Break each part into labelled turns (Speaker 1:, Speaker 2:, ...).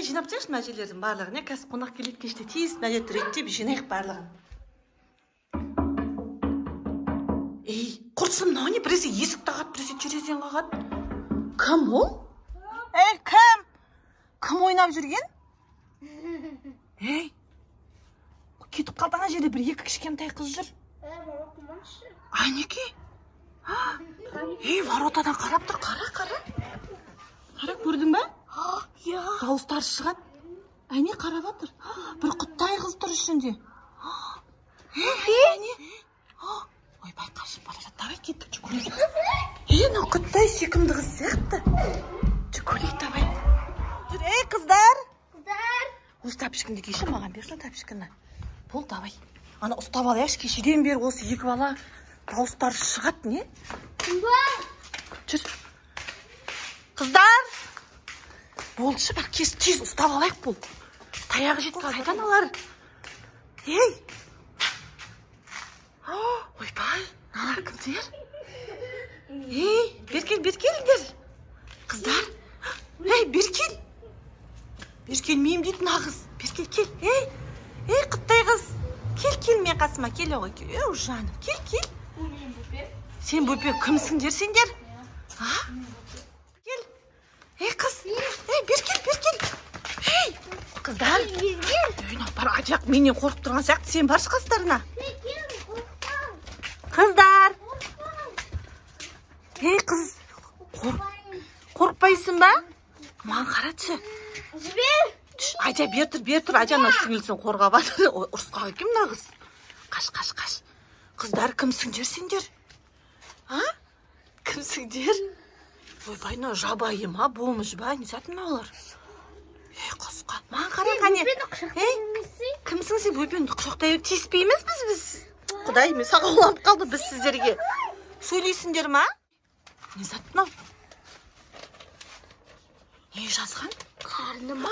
Speaker 1: жинап тастайықшы мына жерлердің барлығын. Қазір қонақ келеді кеште тез мына жерді реттеп жинайық барлығын. Ей, құрсын мынау не? Біресе есікті қағады, біресе терезеден қағады. Кім ол? Ей, кім? Кім ойнап жүрген? Ей, кетіп қалды ана жерде бір екі кішкентай қыз жүр. Анеке? Ей, воротадан қарап тұр, қара. Қара, көрдің ба? Дауыстар шығады. Әне қарап жатыр. Бір құттай қыз тұр ішінде. Әне? Ойбай, қашып бара жатыр. Давай кеттік, жүгірейік. Мынау құттай сүйкімді қыз сияқты. Жүгірейік, давай. Жүр, ей, қыздар. Осы тәпішкінді кеші маған берші тәпішкіні. Бол, давай. Ана ұстап алайықшы, кешеден бері осы екі бала дауыстар шығады, не? Жүр. Қыздар! Болшы, бар, кеш тез ұстап алайық бұл. Таяғы жетті қайдан алар. Ей! Ойбай, алар кімдер? Ей, беркеліңдер. Қыздар! Ей, беркел! Беркелмеймін дейді нағыз. Беркел, кел. Ей, құттай қыз. Кел, мен қасыма, кел оғай. Ей, жаным, кел. Сен бөпе, кімсіңдер сендер? Кел. Ей, қыз. Ей, беркел. Ей, қыздар. Ей, бар, ажақ менен қорқып тұрған сияқты. Сен баршы қастарына. Қыздар. Ей, қыз. Қорқпайсың ба? Маған қаратшы. Ажа, бер тұр. Ажа, сіңілсін қорғап атыр. Ұрысқаға кім нағыз? Қаш. Қыздар, кімсіңдер сендер? Кімсіңдер? Ойбай, жабайы ма, бомыш ба? Не сәтін ма олар? Ей, қосқа. Маған қара қане. Кімсің сен бөпені құшақтай тиіспейміз біз? Құдай, мен сағауланып қалды біз сіздерге. Сөйлейсіңдер ма? Не сәтін ау? Не жазған?
Speaker 2: Қарным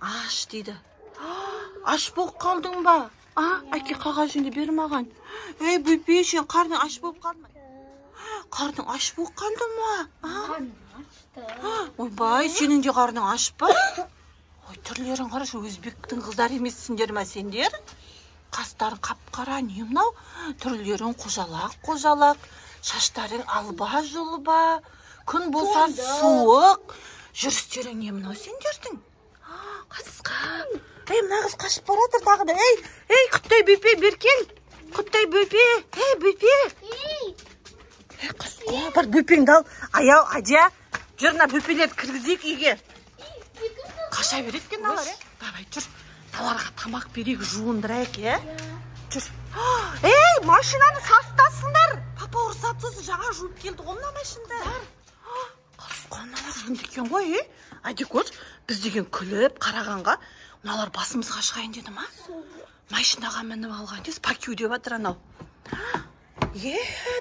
Speaker 1: аш дейді. Аш болып қалдың ба? Әке қағаз жөнде бер маған. Ей, бөпе, сен қарның аш болып қалдың ба? Қарның аш болып қалды ма? Ойбай, сенің де қарның аш па? Ой, түрлерін қарашы, өзбектің қыздар емессіңдер ма сендер? Қастарын қап-қара, не мынау? Түрлерін қожалақ, шаштарың алба-жұлба, күн болса суық. Жүрістерің не мынау сендердің? Қасқа. Ей, мына қыз қашып баратыр тағы да. Ей, құттай бөпе, беркел. Құттай бөпе. Ей, бөпе. Ей, қасқа. Бар, бөпеңді ал. Аяу, Адя. Жүрна бөпелерді кіргізейік үйге. Қаша береді кен алар, Давай, жүр. Таларға тамақ берейік, жуындырайық, Жүр. Ей, машинаны састасыңдар. Папа ұрсат сосын жаңа жуып келді ғомна машиндар. Қасқаналар жынды екен ғой, Әде көрші, біз деген күліп, қарағанға, мыналар басымызға шығайын деді ма? Машинаға мініп алған дес, пакю деп атыр анау.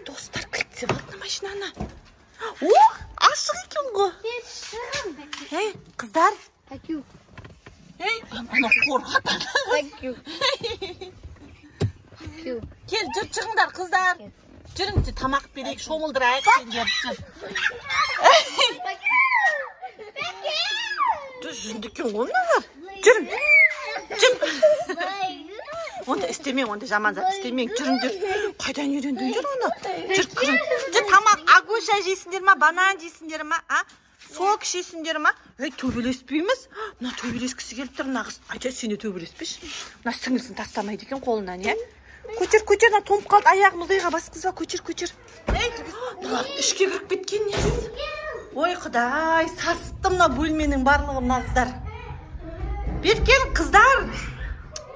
Speaker 1: Достар, кілтсеп алдына машинаны. Ашық екен ғой. Ей, қыздар.
Speaker 2: Пакю.
Speaker 1: Ей, ана қорғат.
Speaker 2: Пакю.
Speaker 1: Кел, жүр шығыңдар, қыздар. Жүріңдер, тамақ берейік, шомылдырайық сендер. Жүндікен ғомналар. Жүрің. Онда істемең, онда жаман зат істемең. Жүріңдер. Қайдан үйрендіңдер оны? Жүр, күрің. Жүр, тамақ агуша жейсіңдер ма, банан жейсіңдер ма? Сок жейсіңдер ма? Ей, төбелеспейміз. Мына төбелескісі келіп тұр, нағыз. Айта, сені төбелеспеш. Мына сіңілсін тастамайды екен қолынан, Көтер, мына томып қалды, аяғымызды иға басқызба, көтер. Бұлар ішке кіріп кеткен нес? Ой, Құдай, сасытты мына бөлменің барлығы мына қыздар. Беркен, қыздар.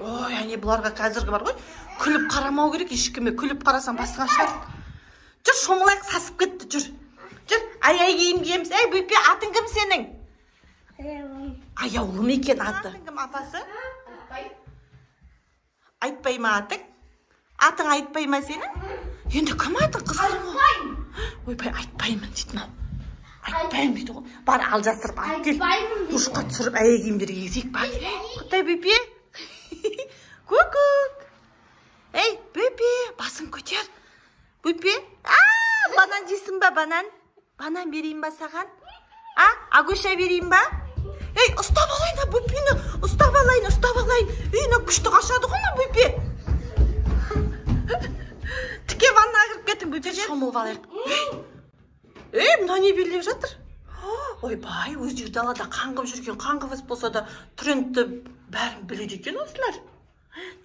Speaker 1: Ой, әне бұларға қазіргі бар ғой. Күліп қарамау керек, ешкіме күліп қарасам басқан шығар. Жүр, шомылайық, сасып кетті, жүр. Аяй киім киеміз. Ей, бөпе, атың кім сенің? Аяулым екен аты. Атың кім, апасы? Айтпай ма атың? Атың айтпай ма сенің? Енді кім атың қызсың?
Speaker 2: Айтпайым.
Speaker 1: Ойбай, айтпаймын дейді ма? Айтпаймын дейді ғой. Бар, ал жасырып, алып кел. Душқа түсіріп, аяй киімдерге кисейік, бар. Құттай бөпе. Көк. Ей, бөпе, басын көтер. Бөпе. Банан жейсің ба, банан? Банан берейін ба саған? Агуша берейін ба? Ей, ұстап алайын, бөпені. Ұстап алайын. Үйіне күшті қашады ғой, бөпе. Тіке ваннаға кіріп кеттің, бөпе. Шомылып алайық. Ей, мына не белдеп жатыр? Ойбай, өздері далада қаңғып жүрген, қаңғыбыз болса да трендті бәрін біледі екен осылар.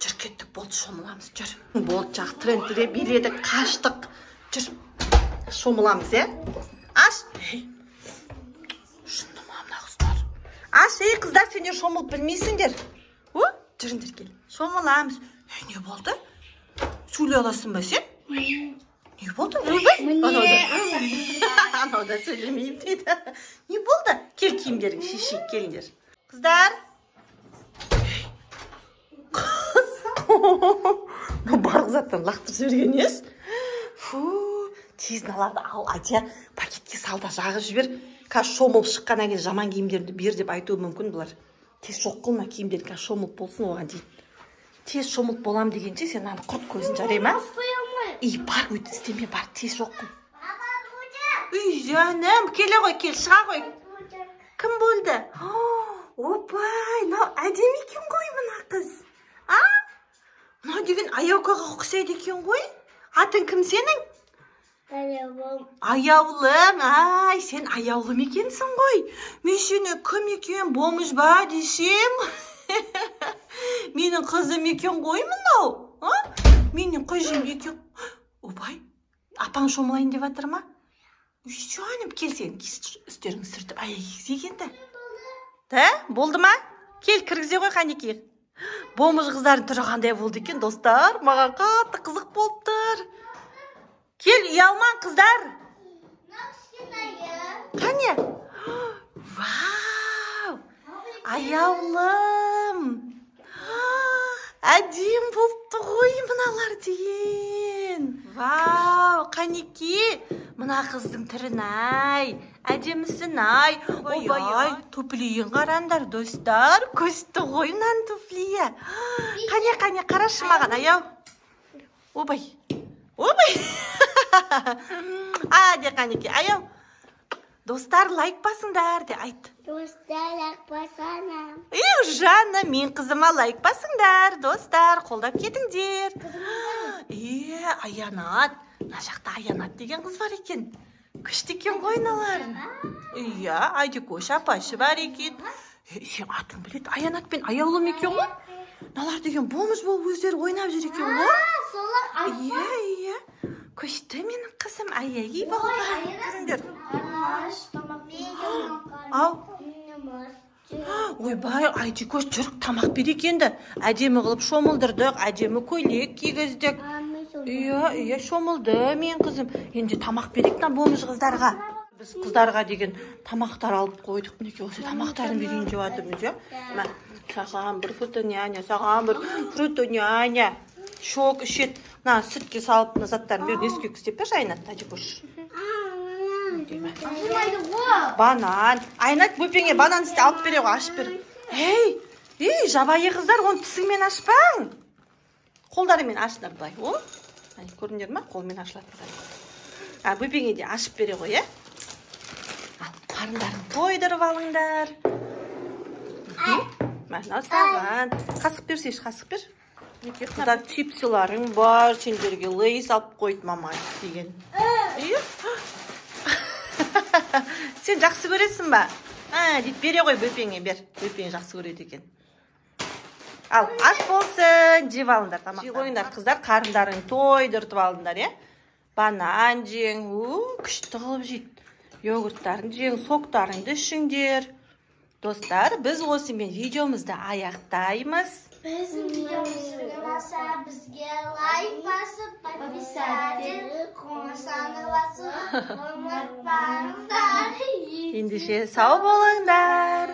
Speaker 1: Жүр, кеттік, болды, шомыламыз, жүр. Болды, жақ трендті биледік, қаштық. Жүр, шомыламыз, Аш. Шынды ма мына қыздар? Аш, қыздар, сендер шомылып білмейсіңдер. Жүріңдер кел. Шомыламыз. Не болды? Сөйлей аласың ба сен? Не болды? Анау да сөйлемеймін дейді. Не болды? Кел киімдерің шешейік, келіңдер. Қыздар. Барлық заттан лақтырып жіберген ес. Тез наларды ал, Адия пакетке сал да жағып жібер. Қазір шомылып шыққаннан кейін жаман киімдерді бер деп айтуы мүмкін бұлар. Тез жоқ қылма киімдерін, қазір шомылып болсын оған дейін. Тез шомылып болам дегенше сен аны құрт көзін жарай ма? Бар, өйт істеме, бар, тез жоқ қыл. Үй, жаным, келе ғой, кел, шыға ғой. Кім болды? Опай, әдемі екен ғой мына қыз. Мына деген аяукаға ұқсайды екен ғой. Атың кім сенің? Аяулым. Ай, сен аяулым екенсің ғой. Мен сені кім екен, болмыш ба десем. Менің қызым екен ғой мынау. Менің қожым екен. Опай, апаң шомылайын деп жатыр ма? Жаным, кел сен үстеріңді сүртіп аяқ кигізейік енді. Болды ма? Кел, кіргізе ғой қанекей. Болмыш қыздардың түрі қандай болды екен, достар. Маған қатты қызық болып тұр. Кел, ұялман қыздар. Қане? Вау! Аяулым! Әдем болыпты ғой мыналар деген. Вау, қанеке, мына қыздың түрін ай, әдемісін ай. Ойбай, туплиін қарандар, достар. Көсті ғой мынан туплия. Қане, қарашы маған, аяу. Ойбай. Де қанеке, аяу. Достар, лайк басыңдар, де айт.
Speaker 2: Достар, лайк басана.
Speaker 1: Жанна, мен қызыма лайк басыңдар, достар, қолдап кетіңдер. Аянат. Мына жақта Аянат деген қыз бар екен. Күшті екен ғой налар. Айдекош апашы бар екен. Сен атын білет, Аянат пен аяулым екен ғой. Налар деген болмыш болып өздері ойнап жүр екен ғой. Күшті менің қызым, аяғи болған. Көріңдер. Ойбай, Айдекош жүрік тамақ бер екенді. Әдемі қылып шомылдырдық, әдемі көйлек кигіздік. Шомылды мен қызым. Енді тамақ беректі болмыш қыздарға. Біз қыздарға деген тамақтар алып қойдық. Мінеке осы тамақтарын берейін деп жатырмыз. Саған бір фрутоняня, саған бір фрутоняня. Шок ішет. Сүтке салып заттарын бер, нескек істеп бер, Айнат, Айдекош. Банан. Айнат, бөпеңе банан істе алып бере ғой, ашып бер. Жабайы қыздар, оны тісіңмен ашпаң. Қолдарымен ашынар бұлай. Көріңдер ма? Қолмен ашылатын зат. Бөпеңе де ашып бере ғой, қарындарын тойдырып алыңдар. Мына саған. Қасық берсейші, қасық бер. Қыздар, чипсиларың бар, сендерге лейс алып қойды мама деген. Сен жақсы көресің ба? Дейді, бере ғой бөпеңе, бер. Бөпең жақсы көреді екен. Ал, аш болсын, жеп алыңдар тамақтар. Жеп ойындар, қыздар, қарындарың тойдыртып алыңдар, банан жең, күшті қылып жейді. Йогурттарын жең, соктарыңды ішіңдер. Достар, біз осымен видеомызды аяқтаймыз.
Speaker 2: Bizim videomuzun varsa bizge like basıp подписаться, konuşanı basıp unutmаңыздар.
Speaker 1: Ендеше сау болыңдар.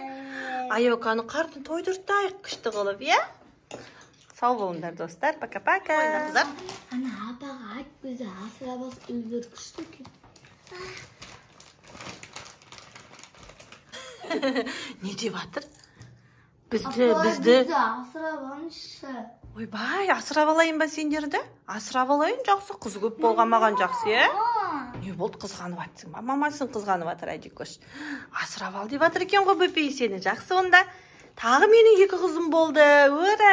Speaker 1: Аяуканы қартын тойдыртайық күшті қылып, Сау болыңдар, достар. Пока-пока.
Speaker 2: Ана апаға айт, бізді асыра бас үйлер күшті екен.
Speaker 1: Не деп жатыр?
Speaker 2: Бізді асырап алыңызшы.
Speaker 1: Ойбай, асырап алайын ба сендерді? Асырап алайын, жақсы. Қыз көп болған маған жақсы, Не болды, қызғанып жатсың ба? Мамасын қызғанып жатыр Айдикош. Асырап ал деп жатыр екен ғой бөпей сені. Жақсы онда. Тағы менің 2 қызым болды. Ура!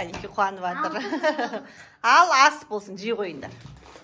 Speaker 1: Айдики қуанып жатыр. Ал ас болсын, жей қойыңдар.